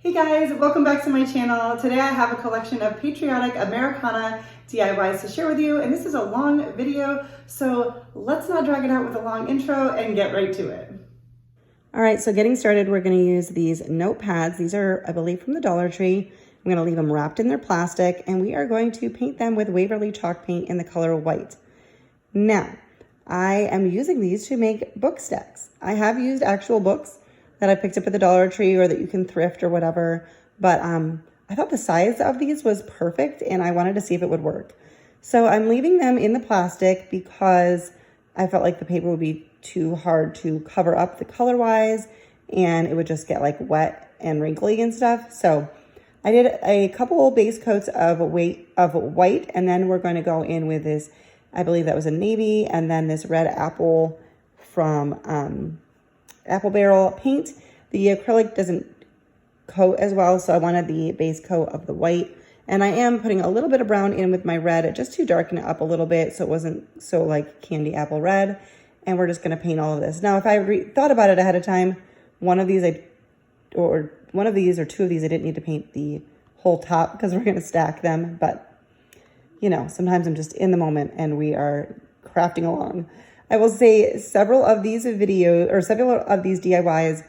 Hey guys, welcome back to my channel. Today I have a collection of Patriotic Americana DIYs to share with you, and this is a long video, so let's not drag it out with a long intro and get right to it. All right, so getting started, we're gonna use these notepads. These are, I believe, from the Dollar Tree. I'm gonna leave them wrapped in their plastic, and we are going to paint them with Waverly chalk paint in the color white. Now, I am using these to make book stacks. I have used actual books that I picked up at the Dollar Tree or that you can thrift or whatever. But I thought the size of these was perfect and I wanted to see if it would work. So I'm leaving them in the plastic because I felt like the paper would be too hard to cover up the color wise and it would just get like wet and wrinkly and stuff. So I did a couple base coats of white and then we're going to go in with this, I believe that was a navy, and then this red apple from apple barrel paint. The acrylic doesn't coat as well, so I wanted the base coat of the white. And I am putting a little bit of brown in with my red just to darken it up a little bit so it wasn't so like candy apple red. And we're just going to paint all of this. Now, if I thought about it ahead of time, one of these or two of these, I didn't need to paint the whole top because we're going to stack them. But, you know, sometimes I'm just in the moment and we are crafting along. I will say several of these DIYs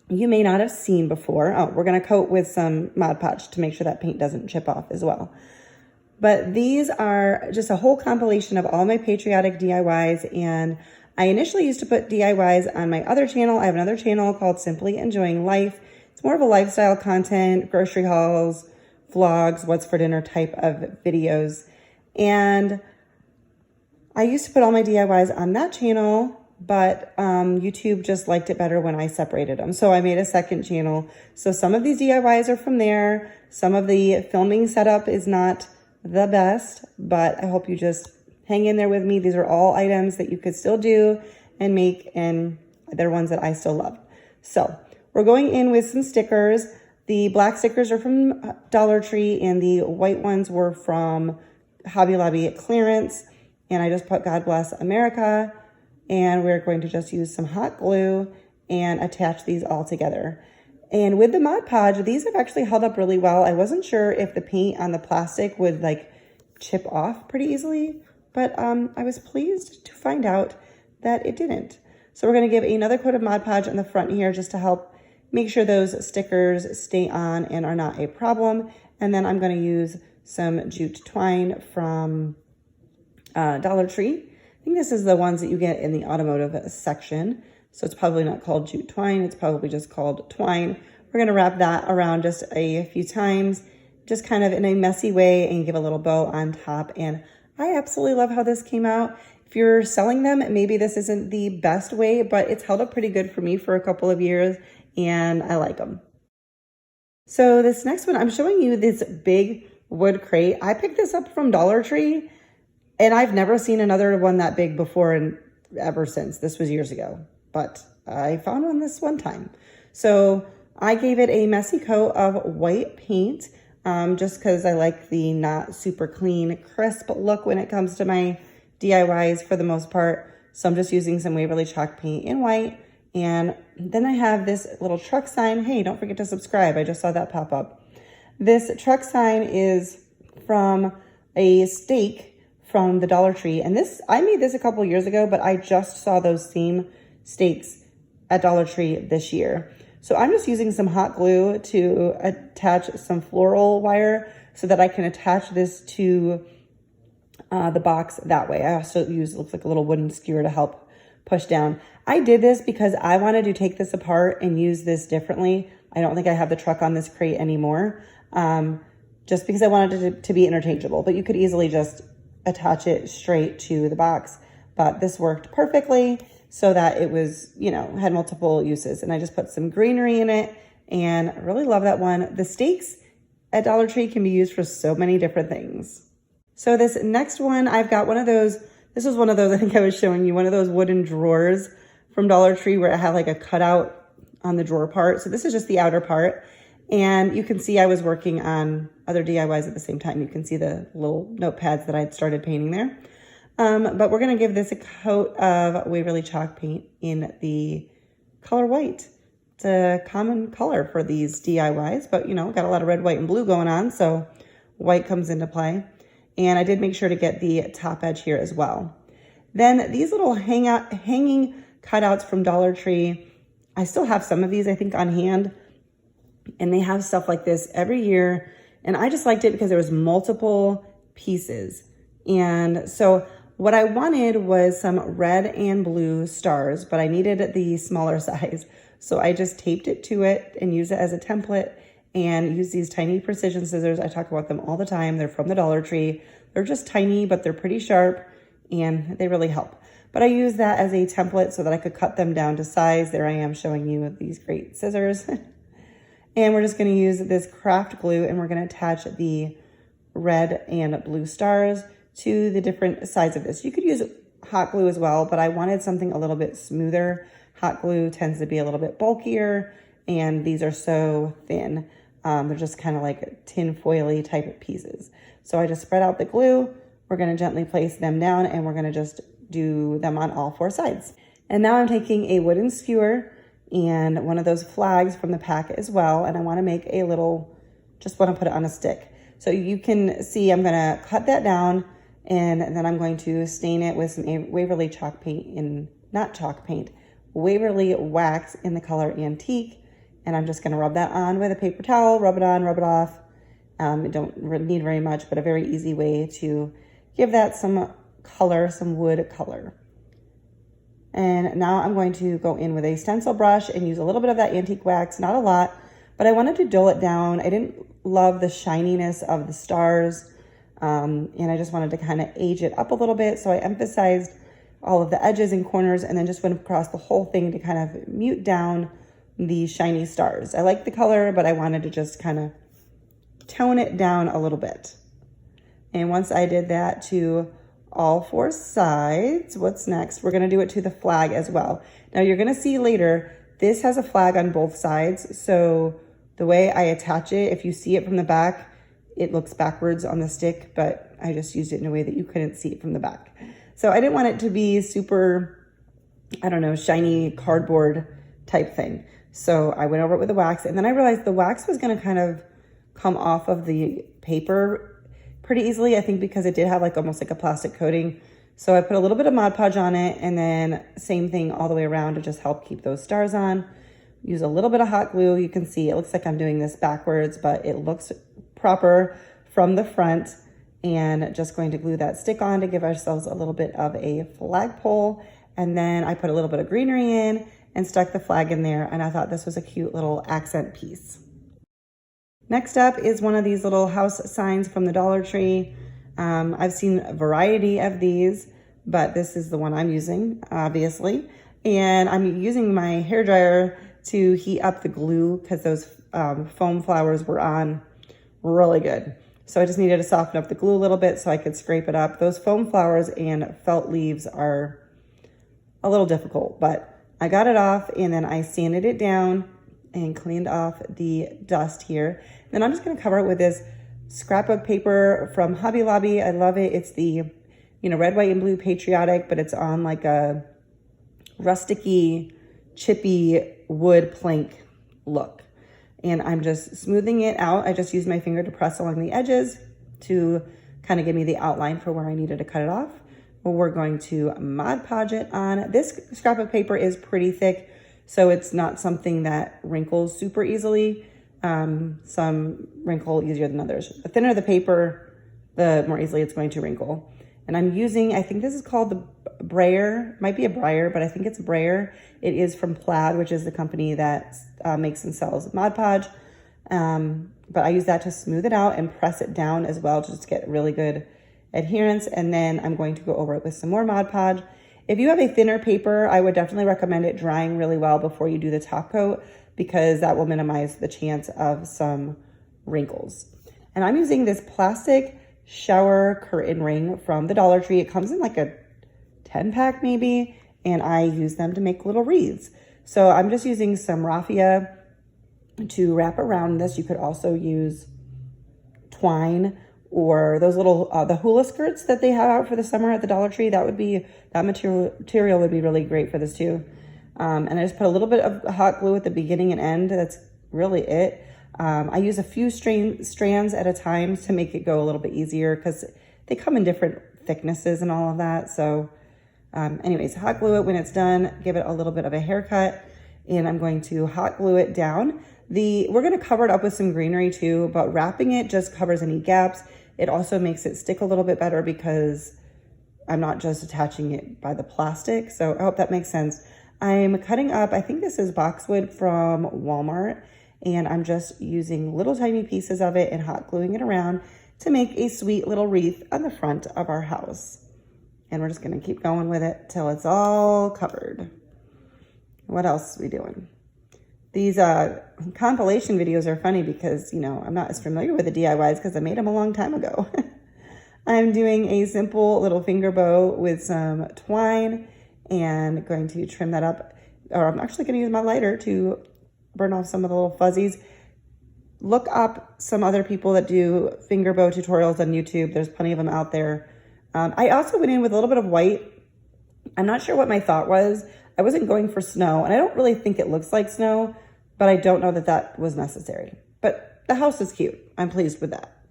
you may not have seen before. Oh, we're going to coat with some Mod Podge to make sure that paint doesn't chip off as well. But these are just a whole compilation of all my Patriotic DIYs, and I initially used to put DIYs on my other channel. I have another channel called Simply Enjoying Life. It's more of a lifestyle content, grocery hauls, vlogs, what's for dinner type of videos. And I used to put all my DIYs on that channel, but YouTube just liked it better when I separated them. So I made a second channel. So some of these DIYs are from there. Some of the filming setup is not the best, but I hope you just hang in there with me. These are all items that you could still do and make, and they're ones that I still love. So we're going in with some stickers. The black stickers are from Dollar Tree and the white ones were from Hobby Lobby at clearance. And I just put God Bless America, and we're going to just use some hot glue and attach these all together. And with the Mod Podge, these have actually held up really well. I wasn't sure if the paint on the plastic would like chip off pretty easily, but I was pleased to find out that it didn't. So we're gonna give another coat of Mod Podge on the front here just to help make sure those stickers stay on and are not a problem. And then I'm gonna use some jute twine from Dollar Tree. I think this is the ones that you get in the automotive section. So it's probably not called jute twine. It's probably just called twine. We're going to wrap that around just a few times, just kind of in a messy way, and give a little bow on top. And I absolutely love how this came out. If you're selling them, maybe this isn't the best way, but it's held up pretty good for me for a couple of years and I like them. So this next one, I'm showing you this big wood crate. I picked this up from Dollar Tree. And I've never seen another one that big before and ever since. This was years ago, but I found one this one time. So I gave it a messy coat of white paint just because I like the not super clean, crisp look when it comes to my DIYs for the most part. So I'm just using some Waverly chalk paint in white. And then I have this little truck sign. Hey, don't forget to subscribe. I just saw that pop up. This truck sign is from a stake from the Dollar Tree. And I made this a couple years ago, but I just saw those same stakes at Dollar Tree this year. So I'm just using some hot glue to attach some floral wire so that I can attach this to the box that way. I also use, looks like a little wooden skewer to help push down. I did this because I wanted to take this apart and use this differently. I don't think I have the truck on this crate anymore, just because I wanted it to be interchangeable, but you could easily just attach it straight to the box. But this worked perfectly so that it was, you know, had multiple uses. And I just put some greenery in it and I really love that one. The stakes at Dollar Tree can be used for so many different things. So this next one, I've got one of those, this was one of those, I think I was showing you, one of those wooden drawers from Dollar Tree where it had like a cutout on the drawer part. So this is just the outer part. And you can see I was working on other DIYs at the same time. You can see the little notepads that I'd started painting there. But we're going to give this a coat of Waverly chalk paint in the color white. It's a common color for these DIYs, but you know, got a lot of red, white, and blue going on, so white comes into play. And I did make sure to get the top edge here as well. Then these little hanging cutouts from Dollar Tree, I still have some of these, I think, on hand. And they have stuff like this every year. And I just liked it because there was multiple pieces. And so what I wanted was some red and blue stars, but I needed the smaller size. So I just taped it to it and used it as a template and use these tiny precision scissors. I talk about them all the time. They're from the Dollar Tree. They're just tiny, but they're pretty sharp and they really help. But I use that as a template so that I could cut them down to size. There I am showing you these great scissors. And we're just gonna use this craft glue and we're gonna attach the red and blue stars to the different sides of this. You could use hot glue as well, but I wanted something a little bit smoother. Hot glue tends to be a little bit bulkier and these are so thin. They're just kind of like tin foily type pieces. So I just spread out the glue. We're gonna gently place them down and we're gonna just do them on all four sides. And now I'm taking a wooden skewer and one of those flags from the pack as well. And I wanna make a little, just wanna put it on a stick. So you can see I'm gonna cut that down and then I'm going to stain it with some Waverly chalk paint not chalk paint, Waverly wax in the color Antique. And I'm just gonna rub that on with a paper towel, rub it on, rub it off. You don't need very much, but a very easy way to give that some color, some wood color. And now I'm going to go in with a stencil brush and use a little bit of that antique wax, not a lot, but I wanted to dull it down. I didn't love the shininess of the stars, and I just wanted to kind of age it up a little bit. So I emphasized all of the edges and corners and then just went across the whole thing to kind of mute down the shiny stars. I like the color, but I wanted to just kind of tone it down a little bit. And once I did that to all four sides, what's next? We're gonna do it to the flag as well. Now you're gonna see later, this has a flag on both sides. So the way I attach it, if you see it from the back, it looks backwards on the stick, but I just used it in a way that you couldn't see it from the back. So I didn't want it to be super, I don't know, shiny cardboard type thing. So I went over it with the wax and then I realized the wax was gonna kind of come off of the paper pretty easily, I think because it did have like almost like a plastic coating. So I put a little bit of Mod Podge on it and then same thing all the way around to just help keep those stars on. Use a little bit of hot glue. You can see it looks like I'm doing this backwards, but it looks proper from the front. And just going to glue that stick on to give ourselves a little bit of a flagpole. And then I put a little bit of greenery in and stuck the flag in there. And I thought this was a cute little accent piece. Next up is one of these little house signs from the Dollar Tree. I've seen a variety of these, but this is the one I'm using, obviously. And I'm using my hairdryer to heat up the glue because those foam flowers were on really good. So I just needed to soften up the glue a little bit so I could scrape it up. Those foam flowers and felt leaves are a little difficult, but I got it off and then I sanded it down and cleaned off the dust here. Then I'm just gonna cover it with this scrapbook paper from Hobby Lobby. I love it. It's the, you know, red, white, and blue Patriotic, but it's on like a rusticy, chippy wood plank look. And I'm just smoothing it out. I just used my finger to press along the edges to kind of give me the outline for where I needed to cut it off. Well, we're going to Mod Podge it on. This scrapbook paper is pretty thick, so it's not something that wrinkles super easily. Some wrinkle easier than others. The thinner the paper, the more easily it's going to wrinkle. And I'm using, I think this is called the Brayer, might be a Breyer, but I think it's Brayer. It is from Plaid, which is the company that makes and sells Mod Podge. But I use that to smooth it out and press it down as well to just get really good adherence. And then I'm going to go over it with some more Mod Podge. If you have a thinner paper, I would definitely recommend it drying really well before you do the top coat, because that will minimize the chance of some wrinkles. And I'm using this plastic shower curtain ring from the Dollar Tree. It comes in like a 10-pack maybe, and I use them to make little wreaths. So I'm just using some raffia to wrap around this. You could also use twine or those little, the hula skirts that they have out for the summer at the Dollar Tree. That material would be really great for this too. And I just put a little bit of hot glue at the beginning and end. That's really it. I use a few strands at a time to make it go a little bit easier because they come in different thicknesses and all of that. So anyways, hot glue it when it's done, give it a little bit of a haircut, and I'm going to hot glue it down. We're going to cover it up with some greenery too, but wrapping it just covers any gaps. It also makes it stick a little bit better because I'm not just attaching it by the plastic. So I hope that makes sense. I'm cutting up, I think this is boxwood from Walmart, and I'm just using little tiny pieces of it and hot gluing it around to make a sweet little wreath on the front of our house. And we're just gonna keep going with it till it's all covered. What else are we doing? These compilation videos are funny because, you know, I'm not as familiar with the DIYs because I made them a long time ago. I'm doing a simple little finger bow with some twine and going to trim that up. Or I'm actually gonna use my lighter to burn off some of the little fuzzies. Look up some other people that do finger bow tutorials on YouTube. There's plenty of them out there. I also went in with a little bit of white. I'm not sure what my thought was. I wasn't going for snow, and I don't really think it looks like snow, but I don't know that that was necessary. But the house is cute. I'm pleased with that.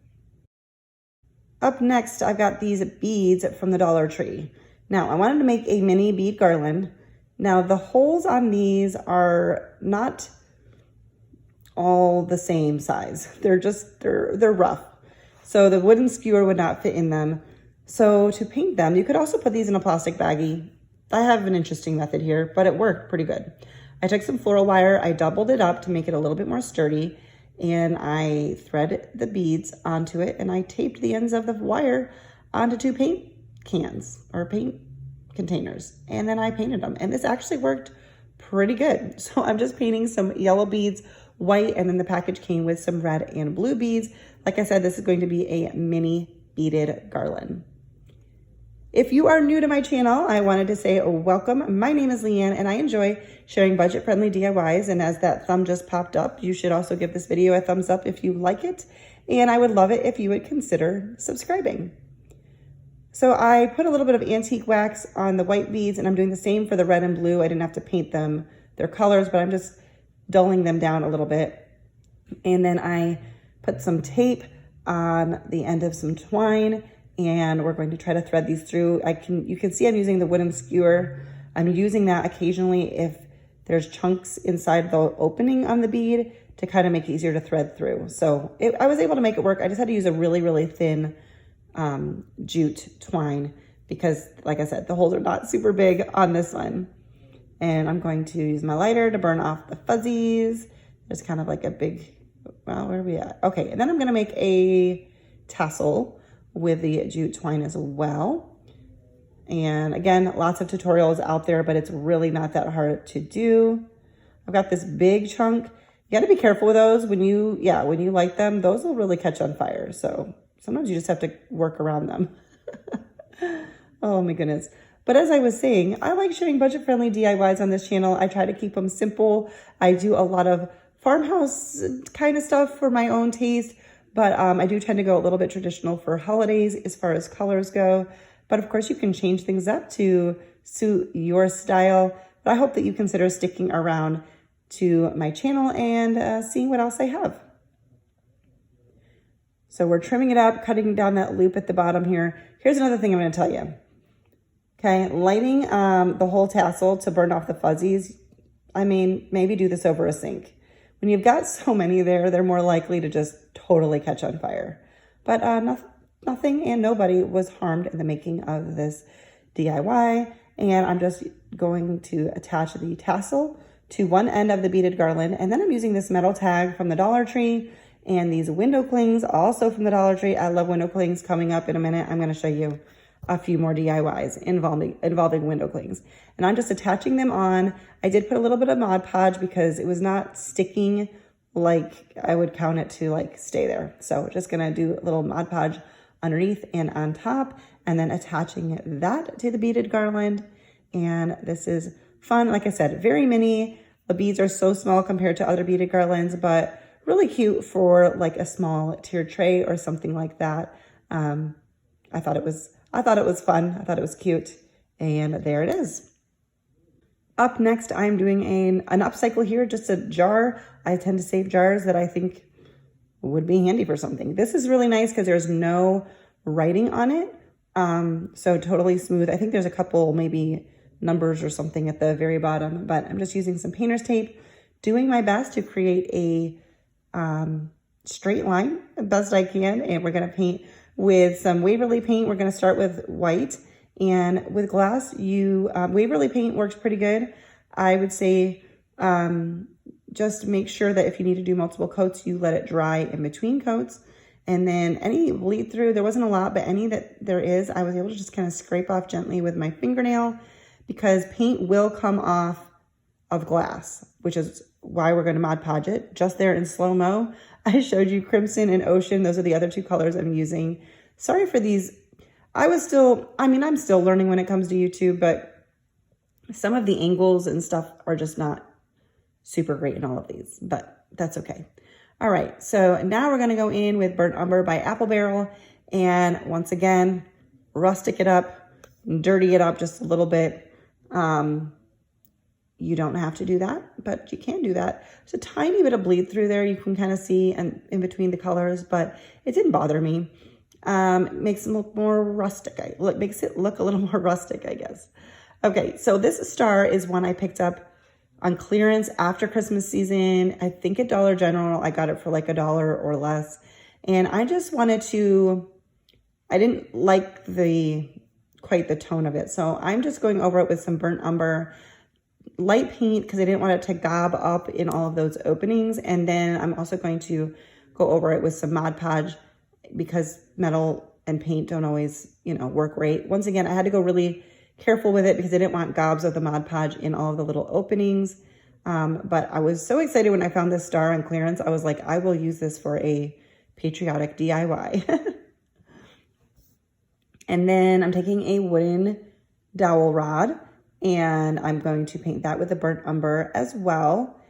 Up next, I've got these beads from the Dollar Tree. Now, I wanted to make a mini bead garland. Now, the holes on these are not all the same size. They're rough. So the wooden skewer would not fit in them. So to paint them, you could also put these in a plastic baggie. I have an interesting method here, but it worked pretty good. I took some floral wire, I doubled it up to make it a little bit more sturdy, and I thread the beads onto it, and I taped the ends of the wire onto 2 paint cans or paint containers, and then I painted them, and this actually worked pretty good. So I'm just painting some yellow beads, white, and then the package came with some red and blue beads. Like I said, this is going to be a mini beaded garland. If you are new to my channel, I wanted to say welcome. My name is Leanne, and I enjoy sharing budget-friendly DIYs, and as that thumb just popped up, you should also give this video a thumbs up if you like it, and I would love it if you would consider subscribing. So I put a little bit of antique wax on the white beads, and I'm doing the same for the red and blue. I didn't have to paint them, their colors, but I'm just dulling them down a little bit. And then I put some tape on the end of some twine, and we're going to try to thread these through. You can see I'm using the wooden skewer. I'm using that occasionally if there's chunks inside the opening on the bead to kind of make it easier to thread through. So I was able to make it work. I just had to use a really, really thin jute twine because, like I said, the holes are not super big on this one. And I'm going to use my lighter to burn off the fuzzies. There's kind of like a big, well, where are we at? Okay, and then I'm gonna make a tassel with the jute twine as well. And again, lots of tutorials out there, but it's really not that hard to do. I've got this big chunk. You gotta be careful with those. When you light them, those will really catch on fire. So sometimes you just have to work around them. Oh my goodness. But as I was saying, I like sharing budget-friendly DIYs on this channel. I try to keep them simple. I do a lot of farmhouse kind of stuff for my own taste, but I do tend to go a little bit traditional for holidays as far as colors go. But of course, you can change things up to suit your style. But I hope that you consider sticking around to my channel and seeing what else I have. So we're trimming it up, cutting down that loop at the bottom here. Here's another thing I'm going to tell you. Okay, lighting the whole tassel to burn off the fuzzies. I mean, maybe do this over a sink. When you've got so many there, they're more likely to just totally catch on fire. But nothing and nobody was harmed in the making of this DIY. And I'm just going to attach the tassel to one end of the beaded garland. And then I'm using this metal tag from the Dollar Tree and these window clings also from the Dollar Tree. I love window clings. Coming up in a minute, I'm going to show you a few more DIYs involving window clings. And I'm just attaching them on. I did put a little bit of Mod Podge because it was not sticking like I would count it to like stay there. So we're just gonna do a little Mod Podge underneath and on top, and then attaching that to the beaded garland. And this is fun. Like I said, very mini. The beads are so small compared to other beaded garlands, but really cute for like a small tiered tray or something like that. I thought it was fun. I thought it was cute. And there it is. Up next, I'm doing an upcycle here, just a jar. I tend to save jars that I think would be handy for something. This is really nice because there's no writing on it. So totally smooth. I think there's a couple maybe numbers or something at the very bottom, but I'm just using some painter's tape, doing my best to create a straight line the best I can. And we're gonna paint with some Waverly paint. We're gonna start with white, and with glass, Waverly paint works pretty good. I would say just make sure that if you need to do multiple coats, you let it dry in between coats. And then any bleed through, there wasn't a lot, but any that there is, I was able to just kind of scrape off gently with my fingernail, because paint will come off of glass, which is why we're going to Mod Podge it. Just there in slow-mo, I showed you Crimson and Ocean. Those are the other two colors I'm using. Sorry for these. I'm still learning when it comes to YouTube, but some of the angles and stuff are just not super great in all of these, but that's okay. All right, so now we're gonna go in with Burnt Umber by Apple Barrel, and once again, rustic it up, dirty it up just a little bit. You don't have to do that, but you can do that. There's a tiny bit of bleed through there you can kind of see and in between the colors, but it didn't bother me. Makes it look more rustic. Makes it look a little more rustic, I guess. Okay, so this star is one I picked up on clearance after Christmas season. I think at Dollar General, I got it for like $1 or less. And I just wanted to, I didn't like quite the tone of it. So I'm just going over it with some Burnt Umber, light paint, because I didn't want it to gob up in all of those openings. And then I'm also going to go over it with some Mod Podge, because metal and paint don't always, work right. Once again, I had to go really careful with it because I didn't want gobs of the Mod Podge in all of the little openings. But I was so excited when I found this star on clearance. I was like, I will use this for a patriotic DIY. And then I'm taking a wooden dowel rod, and I'm going to paint that with the Burnt Umber as well.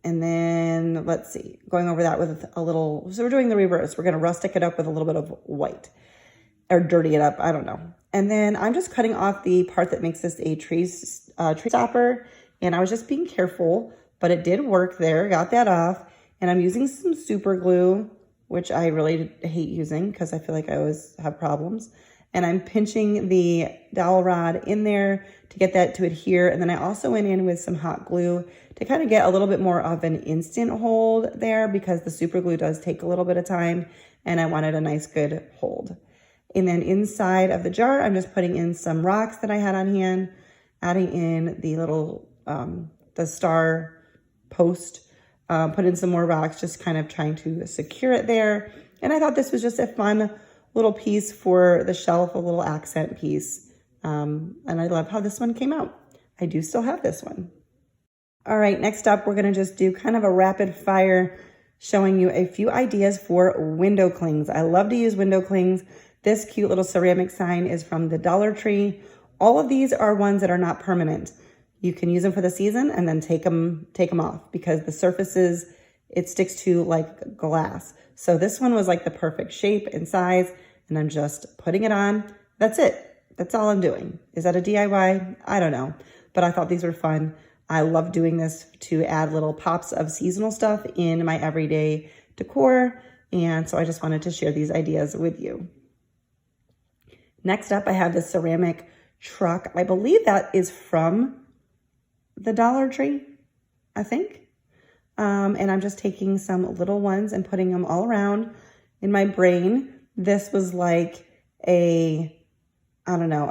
And then let's see, going over that with a little, so we're doing the reverse. We're going to rustic it up with a little bit of white, or dirty it up, I don't know. And then I'm just cutting off the part that makes this a tree stopper. And I was just being careful, but it did work there. Got that off. And I'm using some super glue, which I really hate using because I feel like I always have problems. And I'm pinching the dowel rod in there to get that to adhere. And then I also went in with some hot glue to kind of get a little bit more of an instant hold there, because the super glue does take a little bit of time and I wanted a nice good hold. And then inside of the jar, I'm just putting in some rocks that I had on hand, adding in the little, the star post, put in some more rocks, just kind of trying to secure it there. And I thought this was just a fun little piece for the shelf, a little accent piece. And I love how this one came out. I do still have this one. All right, next up, we're gonna just do kind of a rapid fire, showing you a few ideas for window clings. I love to use window clings. This cute little ceramic sign is from the Dollar Tree. All of these are ones that are not permanent. You can use them for the season and then take them off, because the surfaces, it sticks to like glass. So this one was like the perfect shape and size, and I'm just putting it on. That's it. That's all I'm doing. Is that a DIY? I don't know, but I thought these were fun. I love doing this to add little pops of seasonal stuff in my everyday decor. And so I just wanted to share these ideas with you. Next up, I have this ceramic truck. I believe that is from the Dollar Tree, I think. And I'm just taking some little ones and putting them all around. In my brain, this was like a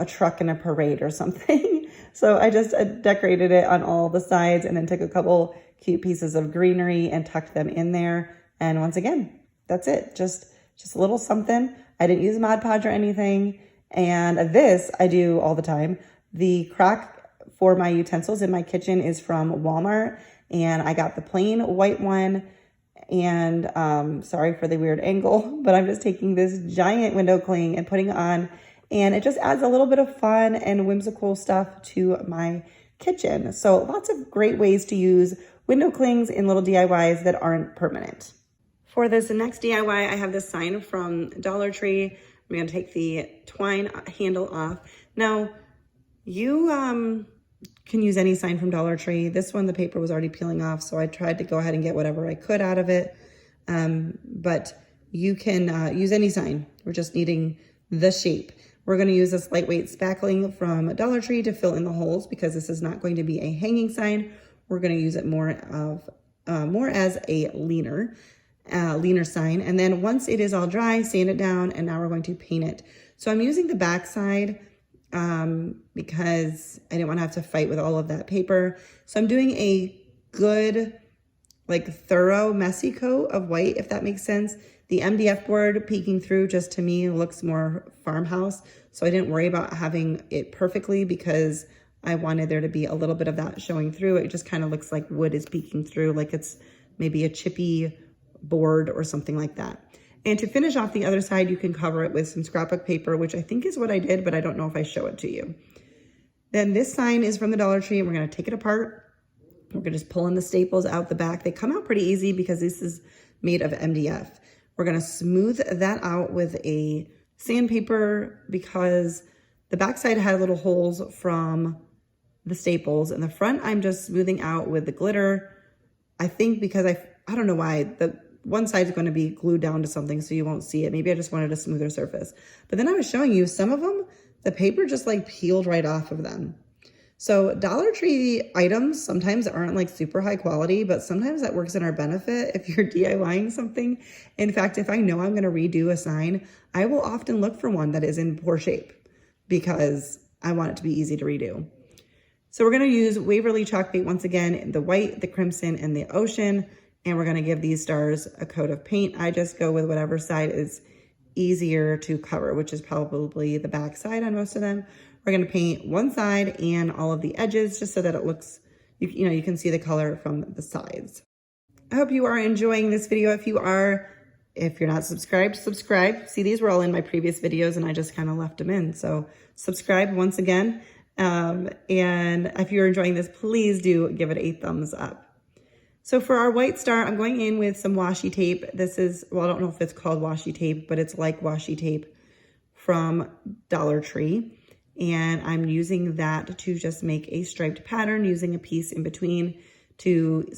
truck in a parade or something. So I just decorated it on all the sides and then took a couple cute pieces of greenery and tucked them in there. And once again, that's it. Just a little something. I didn't use Mod Podge or anything. And this I do all the time. The crock for my utensils in my kitchen is from Walmart, and I got the plain white one. And sorry for the weird angle, but I'm just taking this giant window cling and putting it on, and it just adds a little bit of fun and whimsical stuff to my kitchen. So lots of great ways to use window clings in little DIYs that aren't permanent. For this next DIY, I have this sign from Dollar Tree. I'm gonna take the twine handle off. Now, you can use any sign from Dollar Tree. This one, the paper was already peeling off, so I tried to go ahead and get whatever I could out of it. But you can use any sign. We're just needing the shape. We're going to use this lightweight spackling from Dollar Tree to fill in the holes because this is not going to be a hanging sign. We're going to use it more as a leaner sign. And then once it is all dry, sand it down, and now we're going to paint it. So I'm using the back side because I didn't want to have to fight with all of that paper. So I'm doing a good, like thorough, messy coat of white, if that makes sense. The MDF board peeking through just to me looks more farmhouse. So I didn't worry about having it perfectly because I wanted there to be a little bit of that showing through. It just kind of looks like wood is peeking through, like it's maybe a chippy board or something like that. And to finish off the other side, you can cover it with some scrapbook paper, which I think is what I did, but I don't know if I show it to you. Then this sign is from the Dollar Tree, and we're going to take it apart. We're going to just pull in the staples out the back. They come out pretty easy because this is made of MDF. We're going to smooth that out with a sandpaper because the backside had little holes from the staples. In the front, I'm just smoothing out with the glitter. I think because I don't know why, the one side is going to be glued down to something so you won't see it. Maybe I just wanted a smoother surface. But then I was showing you some of them, the paper just like peeled right off of them. So Dollar Tree items sometimes aren't like super high quality, but sometimes that works in our benefit if you're DIYing something. In fact, if I know I'm going to redo a sign, I will often look for one that is in poor shape because I want it to be easy to redo. So we're going to use Waverly chalk paint once again, the white, the crimson, and the ocean. And we're going to give these stars a coat of paint. I just go with whatever side is easier to cover, which is probably the back side on most of them. We're going to paint one side and all of the edges just so that it looks, you know, you can see the color from the sides. I hope you are enjoying this video. If you are, if you're not subscribed, subscribe. See, these were all in my previous videos and I just kind of left them in. So subscribe once again. And if you're enjoying this, please do give it a thumbs up. So for our white star, I'm going in with some washi tape. This is, well, I don't know if it's called washi tape, but it's like washi tape from Dollar Tree. And I'm using that to just make a striped pattern using a piece in between to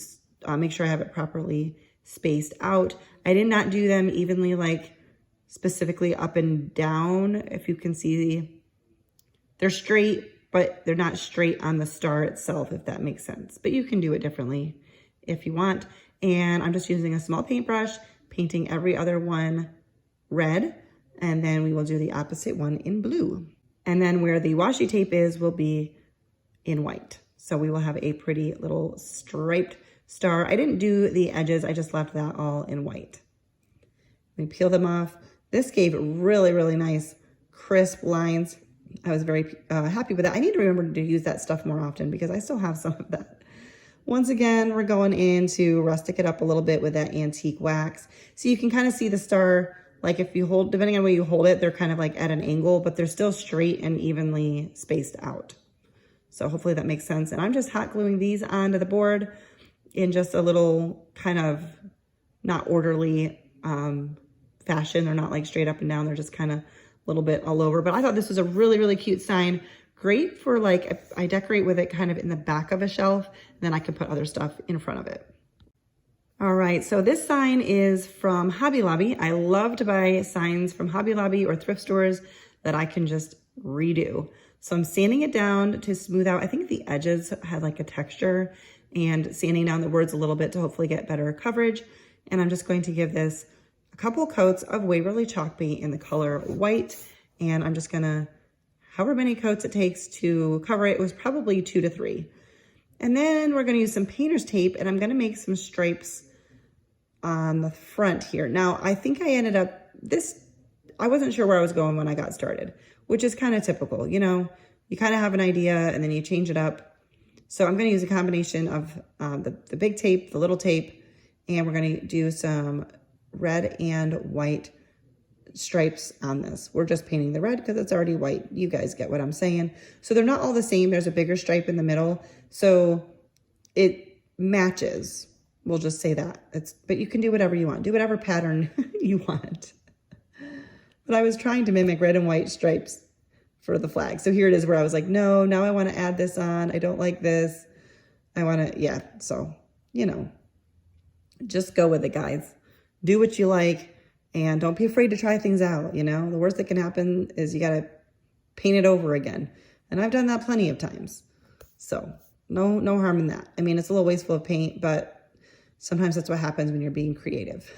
make sure I have it properly spaced out. I did not do them evenly, like specifically up and down. If you can see, they're straight, but they're not straight on the star itself, if that makes sense. But you can do it differently if you want. And I'm just using a small paintbrush, painting every other one red, and then we will do the opposite one in blue. And then where the washi tape is will be in white. So we will have a pretty little striped star. I didn't do the edges, I just left that all in white. We peel them off. This gave really, really nice crisp lines. I was very happy with that. I need to remember to use that stuff more often because I still have some of that. Once again, we're going in to rustic it up a little bit with that antique wax. So you can kind of see the star, like if you hold, depending on where you hold it, they're kind of like at an angle, but they're still straight and evenly spaced out. So hopefully that makes sense. And I'm just hot gluing these onto the board in just a little kind of not orderly fashion. They're not like straight up and down. They're just kind of a little bit all over. But I thought this was a really, really cute sign. Great for like, if I decorate with it kind of in the back of a shelf, then I can put other stuff in front of it. All right, so this sign is from Hobby Lobby. I love to buy signs from Hobby Lobby or thrift stores that I can just redo. So I'm sanding it down to smooth out. I think the edges had like a texture, and sanding down the words a little bit to hopefully get better coverage. And I'm just going to give this a couple coats of Waverly chalk paint in the color white. And I'm just gonna, however many coats it takes to cover it, was probably 2 to 3. And then we're gonna use some painter's tape, and I'm gonna make some stripes on the front here. Now, I think I ended up, I wasn't sure where I was going when I got started, which is kind of typical. You know, you kind of have an idea and then you change it up. So I'm gonna use a combination of the big tape, the little tape, and we're gonna do some red and white stripes on this. We're just painting the red because it's already white. You guys get what I'm saying. So they're not all the same. There's a bigger stripe in the middle. So it matches. We'll just say that. But you can do whatever you want. Do whatever pattern you want. But I was trying to mimic red and white stripes for the flag. So here it is where I was like, no, now I want to add this on. I don't like this. I want to, yeah. So, you know, just go with it, guys. Do what you like and don't be afraid to try things out. You know, the worst that can happen is you got to paint it over again. And I've done that plenty of times. So no harm in that. I mean, it's a little wasteful of paint, but sometimes that's what happens when you're being creative.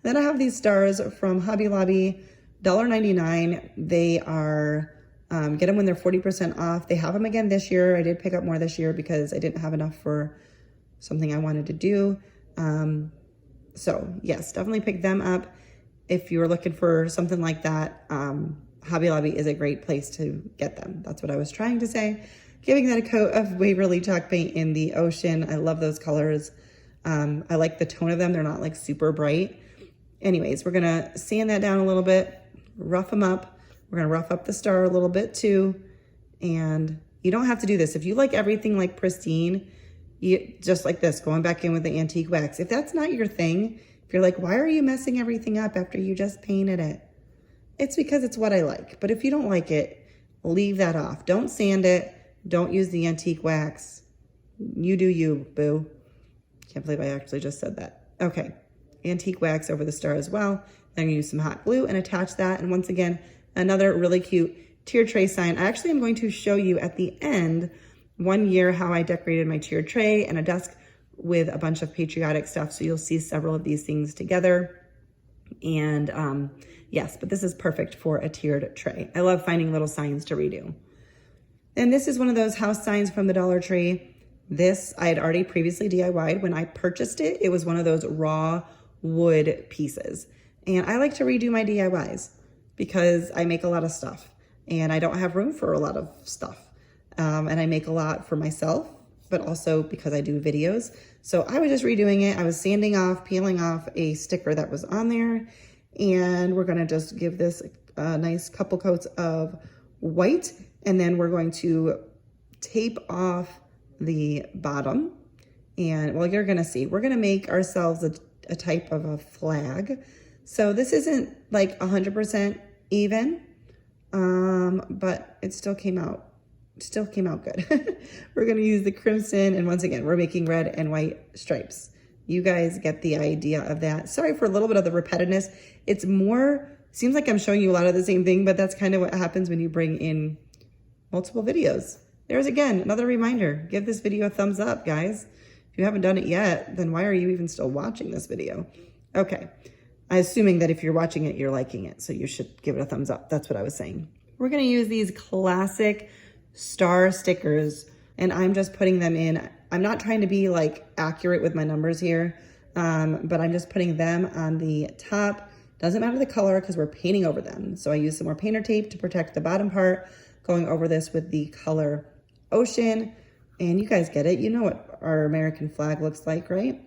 Then I have these stars from Hobby Lobby, $1.99. They are, get them when they're 40% off. They have them again this year. I did pick up more this year because I didn't have enough for something I wanted to do. So yes, definitely pick them up. If you're looking for something like that, Hobby Lobby is a great place to get them. That's what I was trying to say. Giving that a coat of Waverly chalk paint in the ocean. I love those colors. I like the tone of them. They're not like super bright. Anyways, we're gonna sand that down a little bit, rough them up. We're gonna rough up the star a little bit too. And you don't have to do this. If you like everything like pristine, just like this, going back in with the antique wax. If that's not your thing, if you're like, why are you messing everything up after you just painted it? It's because it's what I like. But if you don't like it, leave that off. Don't sand it. Don't use the antique wax. You do you, boo. Can't believe I actually just said that. Okay, antique wax over the star as well. Then I'm gonna use some hot glue and attach that. And once again, another really cute tier tray sign. I actually am going to show you at the end one year how I decorated my tier tray and a desk with a bunch of patriotic stuff. So you'll see several of these things together. And yes, but this is perfect for a tiered tray. I love finding little signs to redo. And this is one of those house signs from the Dollar Tree. This I had already previously DIY'd. When I purchased it, it was one of those raw wood pieces. And I like to redo my DIYs because I make a lot of stuff and I don't have room for a lot of stuff. And I make a lot for myself, but also because I do videos. So I was just redoing it. I was sanding off, peeling off a sticker that was on there. And we're gonna just give this a nice couple coats of white. And then we're going to tape off the bottom. And well, you're gonna see, we're gonna make ourselves a type of a flag. So this isn't like 100% even, but it still came out good. We're gonna use the crimson, and once again, we're making red and white stripes. You guys get the idea of that. Sorry for a little bit of the repetitiveness. It's more, seems like I'm showing you a lot of the same thing, but that's kind of what happens when you bring in multiple videos. There's again, another reminder, give this video a thumbs up, guys. If you haven't done it yet, then why are you even still watching this video? Okay, I'm assuming that if you're watching it, you're liking it, so you should give it a thumbs up. That's what I was saying. We're gonna use these classic star stickers, and I'm just putting them in. I'm not trying to be like accurate with my numbers here, but I'm just putting them on the top. Doesn't matter the color because we're painting over them. So I use some more painter tape to protect the bottom part, going over this with the color ocean. And you guys get it. You know what our American flag looks like, right?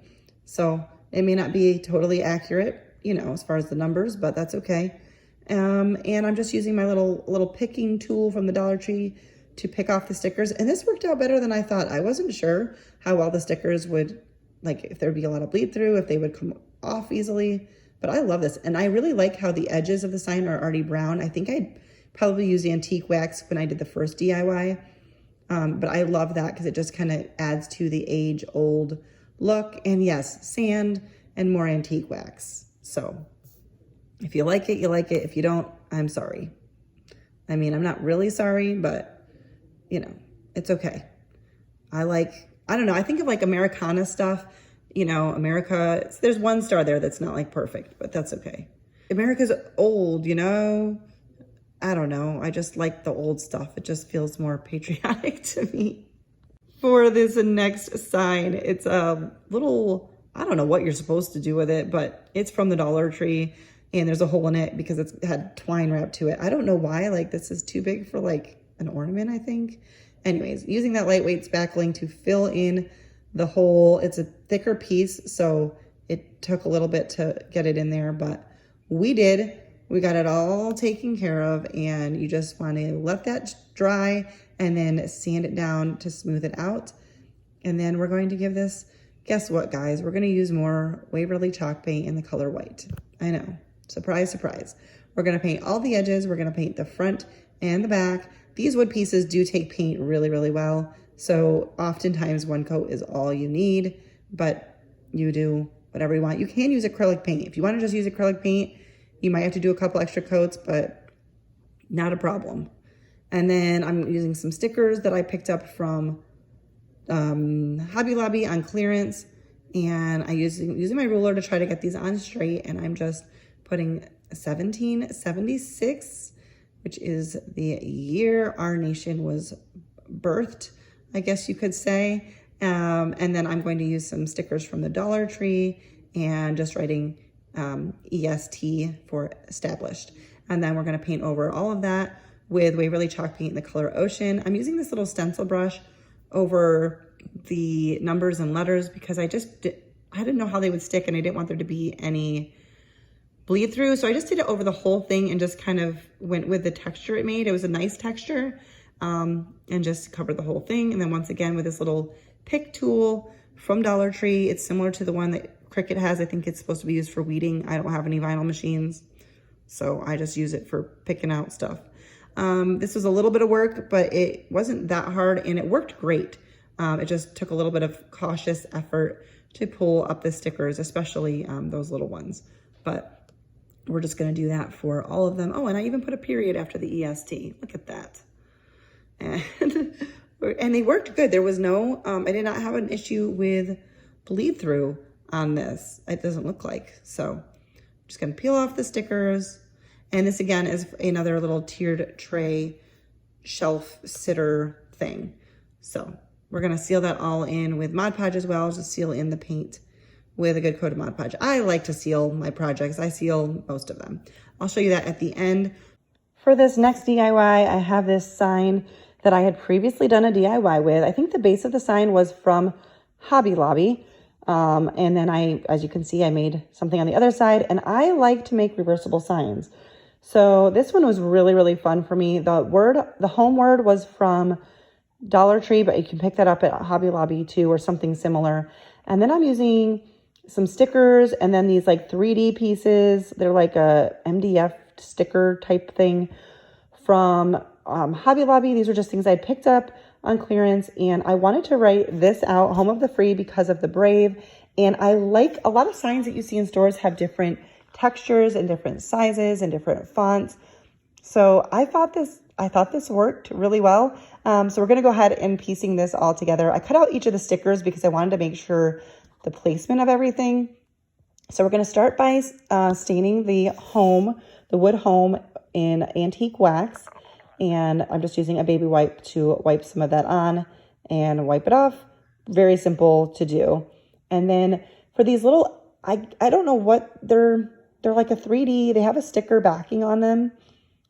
So it may not be totally accurate, you know, as far as the numbers, but that's okay. And I'm just using my little picking tool from the Dollar Tree to pick off the stickers. And this worked out better than I thought. I wasn't sure how well the stickers would, like if there'd be a lot of bleed through, if they would come off easily, but I love this. And I really like how the edges of the sign are already brown. I think I'd probably use antique wax when I did the first DIY. But I love that because it just kind of adds to the age-old look. And yes, sand and more antique wax. So if you like it, you like it. If you don't, I'm sorry. I mean, I'm not really sorry, but you know, it's okay. I don't know, I think of like Americana stuff, you know, America, there's one star there that's not like perfect, but that's okay. America's old, you know, I don't know. I just like the old stuff. It just feels more patriotic to me. For this next sign, it's a little, I don't know what you're supposed to do with it, but it's from the Dollar Tree and there's a hole in it because it's had twine wrapped to it. I don't know why, like this is too big for like an ornament, I think. Anyways, using that lightweight spackling to fill in the hole. It's a thicker piece, so it took a little bit to get it in there, but we did. We got it all taken care of, and you just want to let that dry and then sand it down to smooth it out. And then we're going to give this, guess what, guys? We're going to use more Waverly chalk paint in the color white. I know, surprise, surprise. We're going to paint all the edges. We're going to paint the front and the back. These wood pieces do take paint really, really well. So oftentimes one coat is all you need, but you do whatever you want. You can use acrylic paint. If you want to just use acrylic paint, you might have to do a couple extra coats, but not a problem. And then I'm using some stickers that I picked up from Hobby Lobby on clearance. And I'm using my ruler to try to get these on straight. And I'm just putting 1776, which is the year our nation was birthed, I guess you could say. And then I'm going to use some stickers from the Dollar Tree and just writing EST for established. And then we're going to paint over all of that with Waverly chalk paint in the color Ocean. I'm using this little stencil brush over the numbers and letters because I didn't know how they would stick and I didn't want there to be any bleed through. So I just did it over the whole thing and just kind of went with the texture it made. It was a nice texture and just covered the whole thing. And then once again with this little pick tool from Dollar Tree, it's similar to the one that Cricut has. I think it's supposed to be used for weeding. I don't have any vinyl machines, so I just use it for picking out stuff. This was a little bit of work, but it wasn't that hard and it worked great. It just took a little bit of cautious effort to pull up the stickers, especially those little ones. But we're just gonna do that for all of them. Oh, and I even put a period after the EST. Look at that. And they worked good. There was no, I did not have an issue with bleed through on this. It doesn't look like. So I'm just gonna peel off the stickers. And this again is another little tiered tray shelf sitter thing. So we're gonna seal that all in with Mod Podge as well, just seal in the paint with a good coat of Mod Podge. I like to seal my projects. I seal most of them. I'll show you that at the end. For this next DIY, I have this sign that I had previously done a DIY with. I think the base of the sign was from Hobby Lobby. And then as you can see, I made something on the other side, and I like to make reversible signs. So this one was really, really fun for me. The home word was from Dollar Tree, but you can pick that up at Hobby Lobby too, or something similar. And then I'm using some stickers and then these like 3D pieces. They're like a MDF sticker type thing from Hobby Lobby. These are just things I picked up on clearance, and I wanted to write this out, Home of the Free, because of the Brave. And I like a lot of signs that you see in stores have different textures and different sizes and different fonts. So I thought this worked really well. So we're going to go ahead and piecing this all together. I cut out each of the stickers because I wanted to make sure the placement of everything. So we're going to start by staining the wood home in antique wax. And I'm just using a baby wipe to wipe some of that on and wipe it off. Very simple to do. And then for these little, I don't know what they're like a 3D. They have a sticker backing on them.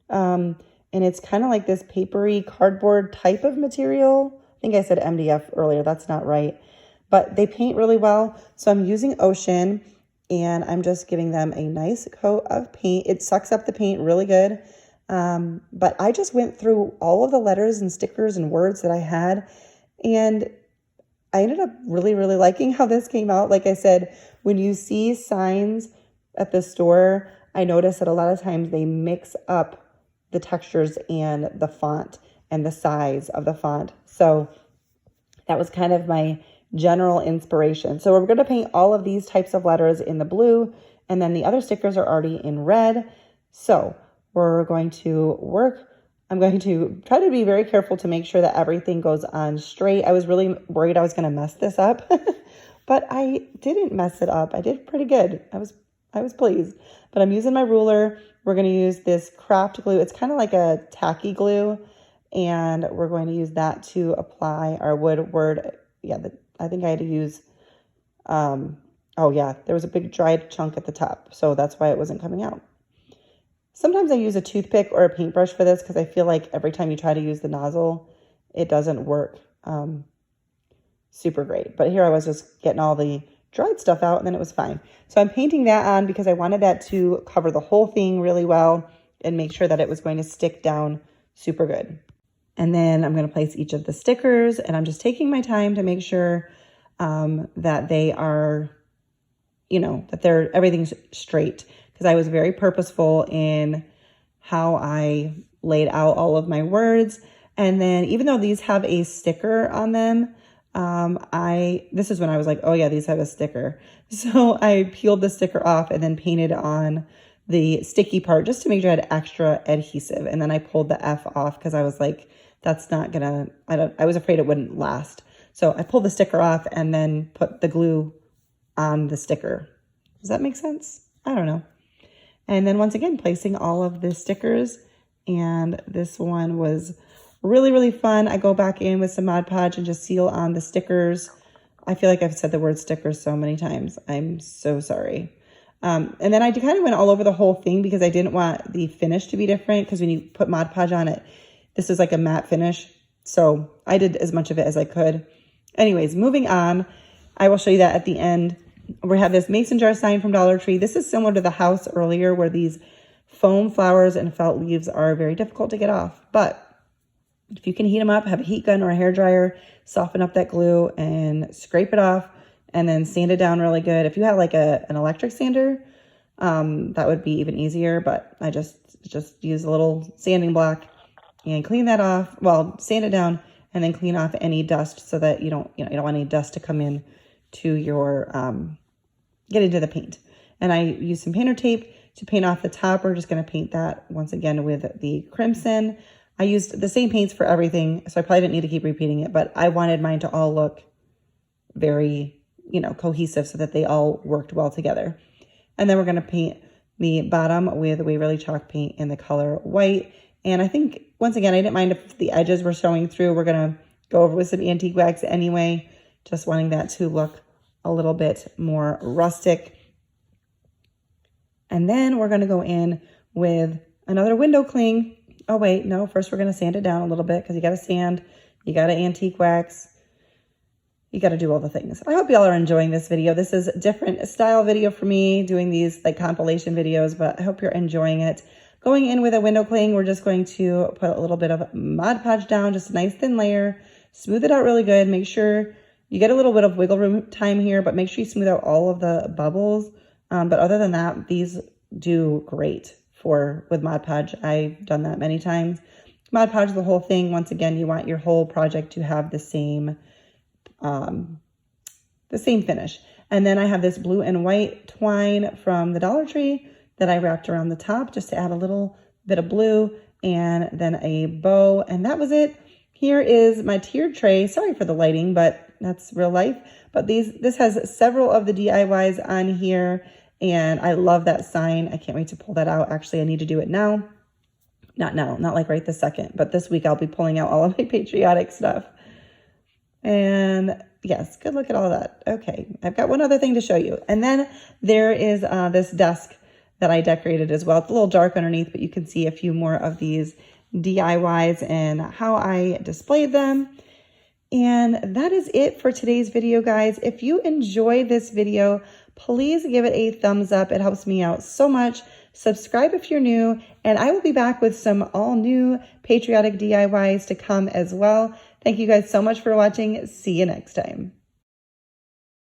And it's kind of like this papery cardboard type of material. I think I said MDF earlier. That's not right. But they paint really well. So I'm using Ocean and I'm just giving them a nice coat of paint. It sucks up the paint really good. But I just went through all of the letters and stickers and words that I had, and I ended up really, really liking how this came out. Like I said, when you see signs at the store, I notice that a lot of times they mix up the textures and the font and the size of the font. So that was kind of my general inspiration. So we're going to paint all of these types of letters in the blue, and then the other stickers are already in red. So we're going to work. I'm going to try to be very careful to make sure that everything goes on straight. I was really worried I was going to mess this up, but I didn't mess it up. I did pretty good. I was pleased. But I'm using my ruler. We're going to use this craft glue. It's kind of like a tacky glue, and we're going to use that to apply our wood word. Yeah, I think I had to use, oh yeah, there was a big dried chunk at the top, so that's why it wasn't coming out. Sometimes I use a toothpick or a paintbrush for this because I feel like every time you try to use the nozzle, it doesn't work super great. But here I was just getting all the dried stuff out, and then it was fine. So I'm painting that on because I wanted that to cover the whole thing really well and make sure that it was going to stick down super good. And then I'm going to place each of the stickers, and I'm just taking my time to make sure that they are, that everything's straight. Because I was very purposeful in how I laid out all of my words. And then even though these have a sticker on them, this is when I was like, oh yeah, these have a sticker. So I peeled the sticker off and then painted on the sticky part just to make sure I had extra adhesive. And then I pulled the F off because I was like, that's not gonna, I was afraid it wouldn't last. So I pulled the sticker off and then put the glue on the sticker. Does that make sense? I don't know. And then once again, placing all of the stickers. And this one was really, really fun. I go back in with some Mod Podge and just seal on the stickers. I feel like I've said the word stickers so many times. I'm so sorry. And then I kind of went all over the whole thing because I didn't want the finish to be different, because when you put Mod Podge on it, this is like a matte finish. So I did as much of it as I could. Anyways, moving on, I will show you that at the end. We have this mason jar sign from Dollar Tree. This is similar to the house earlier where these foam flowers and felt leaves are very difficult to get off. But if you can heat them up, have a heat gun or a hair dryer, soften up that glue and scrape it off and then sand it down really good. If you have like an electric sander, that would be even easier. But I just use a little sanding block and clean that off. Well, sand it down and then clean off any dust so that you don't want any dust to come in to your, get into the paint. And I use some painter tape to paint off the top. We're just going to paint that once again with the crimson. I used the same paints for everything, so I probably didn't need to keep repeating it, but I wanted mine to all look very, cohesive so that they all worked well together. And then we're going to paint the bottom with Waverly chalk paint in the color white. And I think, once again, I didn't mind if the edges were showing through. We're going to go over with some antique wax anyway, just wanting that to look a little bit more rustic. And then we're going to go in with another window cling. Oh, wait, no, first we're going to sand it down a little bit because you got to sand, you got to antique wax, you got to do all the things. I hope y'all are enjoying this video. This is a different style video for me, doing these like compilation videos, but I hope you're enjoying it. Going in with a window cling, we're just going to put a little bit of Mod Podge down, just a nice thin layer, smooth it out really good. Make sure you get a little bit of wiggle room time here, but make sure you smooth out all of the bubbles. But other than that, these do great with Mod Podge. I've done that many times. Mod Podge the whole thing. Once again, you want your whole project to have the same finish. And then I have this blue and white twine from the Dollar Tree that I wrapped around the top just to add a little bit of blue and then a bow. And that was it. Here is my tiered tray. Sorry for the lighting, but that's real life. But this has several of the DIYs on here. And I love that sign. I can't wait to pull that out. Actually, I need to do it now. Not now, not like right this second, but this week I'll be pulling out all of my patriotic stuff. And yes, good look at all that. Okay, I've got one other thing to show you. And then there is this desk that I decorated as well. It's a little dark underneath, but you can see a few more of these DIYs and how I displayed them. And that is it for today's video, guys. If you enjoyed this video, please give it a thumbs up. It helps me out so much. Subscribe if you're new, and I will be back with some all new patriotic DIYs to come as well. Thank you guys so much for watching. See you next time.